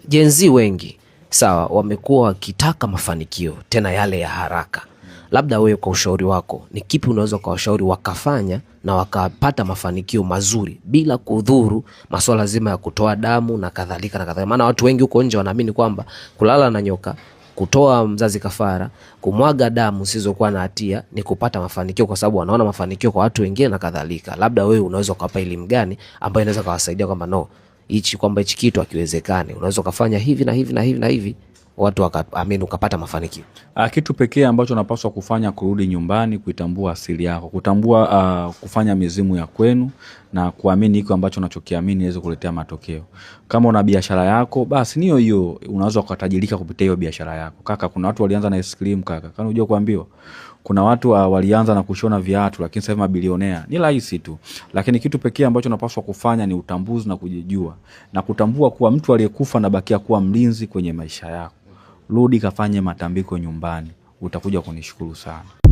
Gen Z wengi sawa wamekuwa wakitaka mafanikio tena yale ya haraka. Labda wewe kwa ushauri wako ni kipi unaweza kuwashauri wakafanya na wakapata mafanikio mazuri bila kudhuru masuala zima ya kutoa damu na kadhalika na kadhalika? Maana watu wengi huko nje wanaamini kwamba kulala na nyoka, kutoa mzazi kafara, kumwaga damu zisizokuwa na hatia ni kupata mafanikio, kwa sababu wanaona mafanikio kwa watu wengine na kadhalika. Labda wewe unaweza kuwapa elimu gani ambayo inaweza kuwasaidia kwamba no, kwamba hichi kitu hakiwezekani, unaweza kufanya hivi na hivi na hivi na hivi, watu wakaamini ukapata mafanikio? Kitu pekee ambacho unapaswa kufanya kurudi nyumbani, kuitambua asili yako, kutambua kufanya mizimu ya kwenu na kuamini iko ambacho unachokiamini iweze kuletea matokeo. Kama una biashara yako, basi niyo hiyo unaweza kutajirika kupitia hiyo biashara yako. Kaka, kuna watu walianza na ice cream kaka. Kana unajua kuambiwa kuna watu walianza na kushona viatu lakini sasa mabilionea. Ni rahisi tu. Lakini kitu pekee ambacho unapaswa kufanya ni utambuzi na kujijua na kutambua kuwa mtu aliyekufa anabakia kuwa mlinzi kwenye maisha yako. Rudi kafanye matambiko nyumbani, utakuja kunishukuru sana.